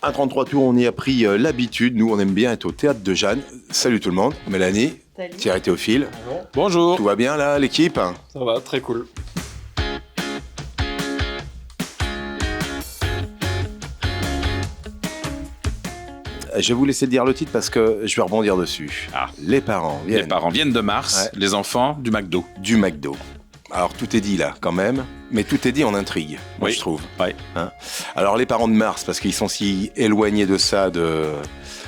Un 33 tours, on y a pris l'habitude. Nous, on aime bien être au Théâtre de Jeanne. Salut tout le monde. Mélanie, Salut. Thierry Théophile. Bonjour. Tout va bien là, l'équipe? Ça va, très cool. Je vais vous laisser dire le titre parce que je vais rebondir dessus. Ah. Les parents viennent Les parents viennent de Mars, Ouais. les enfants du McDo. du McDo. Alors tout est dit là quand même, mais tout est dit en intrigue, moi Oui. je trouve. Ouais. Alors les parents de Mars, parce qu'ils sont si éloignés de ça,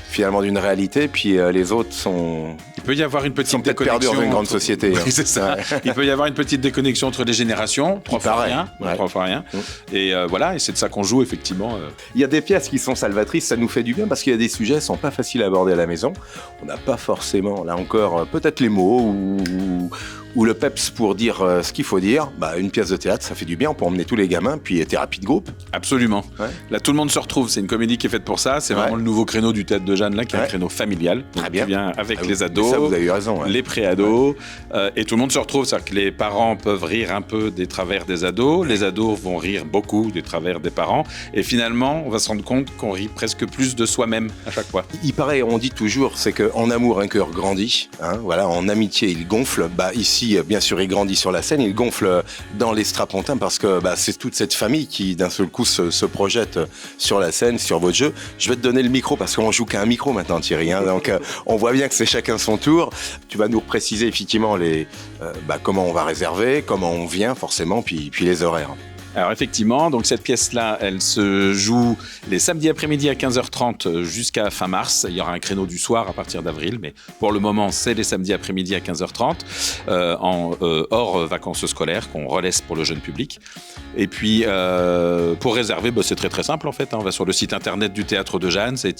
finalement d'une réalité, puis les autres sont Il peut y avoir une sont petite peut-être perdus déconnexion. dans une grande entre- société. Oui, c'est ça. Il peut y avoir une petite déconnexion entre les générations, trois fois paraît. rien. Ouais. Trois fois rien. Mm. Et voilà, et c'est de ça qu'on joue effectivement. Il y a des pièces qui sont salvatrices, ça nous fait du bien parce qu'il y a des sujets qui sont pas faciles à aborder à la maison. On n'a pas forcément, là encore, peut-être les mots ou le peps pour dire ce qu'il faut dire. Bah, une pièce de théâtre, ça fait du bien, on peut emmener tous les gamins, puis thérapie de groupe. Absolument. Ouais. Là, tout le monde se retrouve. C'est une comédie qui est faite pour ça. C'est Ouais. vraiment le nouveau créneau du Théâtre de Jeanne, là, qui est un Ouais. créneau familial. Très Donc, bien. qui vient avec Ah, les mais ados. ça, vous avez eu raison. Ouais. Les pré-ados, et tout le monde se retrouve, c'est-à-dire que les parents peuvent rire un peu des travers des ados, les ados vont rire beaucoup des travers des parents, et finalement, on va se rendre compte qu'on rit presque plus de soi-même à chaque fois. Il paraît, on dit toujours, c'est qu'en amour, un cœur grandit. Hein, voilà, en amitié, il gonfle. Bah, ici, bien sûr, il grandit sur la scène, il gonfle dans les strapontins parce que bah, c'est toute cette famille qui, d'un seul coup, se projette sur la scène, sur votre jeu. Je vais te donner le micro parce qu'on joue qu'à un micro maintenant, Thierry. Hein, donc, on voit bien que c'est chacun son tour. Tu vas nous préciser effectivement comment on va réserver, comment on vient forcément, puis les horaires. Alors effectivement, donc cette pièce-là, elle se joue les samedis après-midi à 15h30 jusqu'à fin mars. Il y aura un créneau du soir à partir d'avril, mais pour le moment, c'est les samedis après-midi à 15h30, hors vacances scolaires qu'on relaisse pour le jeune public. Et puis, pour réserver, c'est très très simple en fait. On va sur le site internet du Théâtre de Jeanne, c'est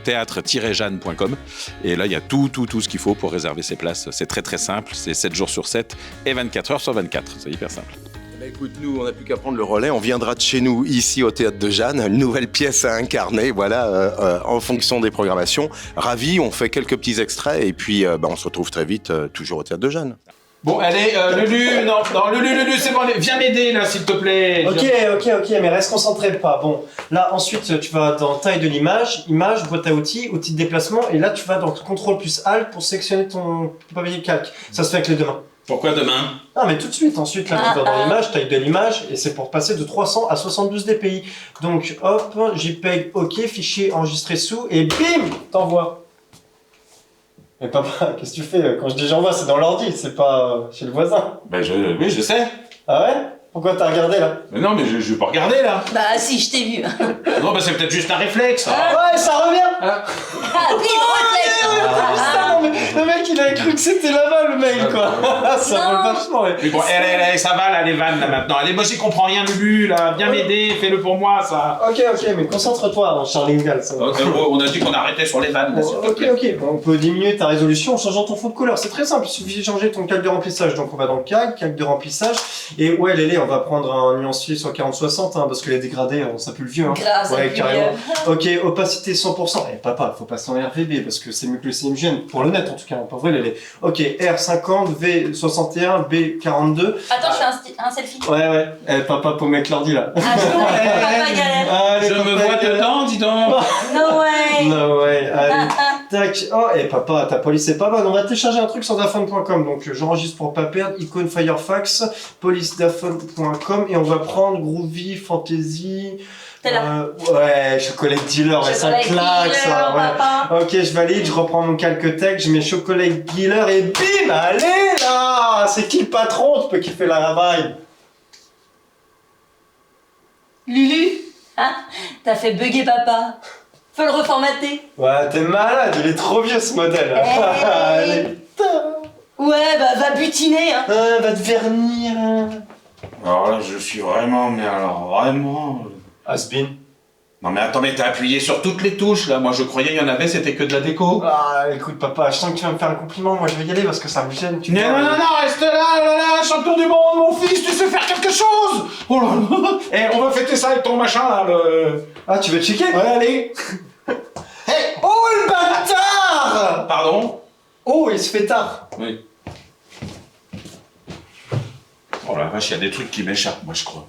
théâtre-jeanne.com. Et là, il y a tout ce qu'il faut pour réserver ses places. C'est très très simple, c'est 7 jours sur 7 et 24 heures sur 24. C'est hyper simple. Écoute, nous, on n'a plus qu'à prendre le relais. On viendra de chez nous, ici au Théâtre de Jeanne. Une nouvelle pièce à incarner, voilà, en fonction des programmations. Ravi, on fait quelques petits extraits et puis on se retrouve très vite, toujours au Théâtre de Jeanne. Bon, allez, Lulu, non, Lulu, c'est bon, allez, viens m'aider là, s'il te plaît. Ok, mais reste concentré pas. Bon, là, ensuite, tu vas dans taille de l'image, boîte à outils, outils de déplacement, et là, tu vas dans contrôle plus alt pour sélectionner ton papier calque. Ça se fait avec les deux mains. Pourquoi demain? Ah, mais tout de suite, ensuite, là, tu vas dans l'image, taille de l'image, et c'est pour passer de 300 à 72 dpi. Donc, hop, JPEG, ok, fichier enregistré sous, et bim, t'envoies. Mais papa, qu'est-ce que tu fais? Quand je dis j'envoie, c'est dans l'ordi, c'est pas chez le voisin. Oui, je sais. Ah ouais? Pourquoi t'as regardé là? Mais non, mais je vais pas regarder là. Bah si, je t'ai vu. Non, c'est peut-être juste un réflexe. Ouais, ça revient! Ah, vite, réflexe. Putain, mais le mec il a cru que c'était là-bas le mail quoi! Ça Non. vole vachement, ouais. Mais bon, allez, ça va là, les vannes là maintenant. Allez, moi j'y comprends rien, Lulu, là. Viens m'aider, fais-le pour moi, ça. Ok, mais concentre-toi dans Charlie Gall, ça va. On a dit qu'on arrêtait sur les vannes. là, s'il te plaît. Ok, bon, on peut diminuer ta résolution en changeant ton fond de couleur, c'est très simple, il suffit de changer ton calque de remplissage. Donc on va dans le calque de remplissage, et ouais Lélé, on va prendre un nuancier sur 40-60, hein, parce que les dégradés, ça pue le vieux. Hein. Grâce à Ouais, lui. carrément. Ok, opacité 100%. Eh papa, faut passer en RVB, parce que c'est mieux que le CMGN, pour le net en tout cas, pas vrai Lélé. Ok, R50, V61, B42. Attends, je fais un selfie. Ouais, eh papa, pour mettre l'ordi là. Ah, je comprends, papa galère. Allez, Je me papa, vois galère. dedans, dis donc. No way. Non, ouais, allez, tac. Oh, et papa, ta police est pas bonne. On va télécharger un truc sur daphone.com. Donc, j'enregistre pour pas perdre. Icône Firefox, policedaphone.com. Et on va prendre Groovy, Fantasy. T'es là. Ouais, Chocolate Dealer, ouais, ça Chocolate claque ça. dealer, Ouais. papa. Ok, je valide, je reprends mon calque tech, je mets Chocolate Dealer et bim, allez là. C'est qui le patron? Tu peux kiffer la vibe. Lulu, hein? T'as fait bugger papa. Faut le reformater. Ouais, t'es malade, il est trop vieux ce modèle. Hey. Allez. Ouais, bah va butiner, hein. Ah, va te vernir. Alors là, je suis vraiment, mais alors vraiment. Asbin. Non, mais attends, mais t'as appuyé sur toutes les touches là. Moi, je croyais il y en avait, c'était que de la déco. Ah, écoute, papa, je sens que tu vas me faire un compliment. Moi, je vais y aller parce que ça me gêne. Tu vois. Non, reste là, champion du monde, mon fils, tu sais faire quelque chose. Oh là là. Eh, on va fêter ça avec ton machin là, le. Ah, tu veux checker? Ouais, allez. Hey, oh le bâtard! Pardon? Oh, il se fait tard. Oui. Oh la vache, il y a des trucs qui m'échappent, moi, je crois.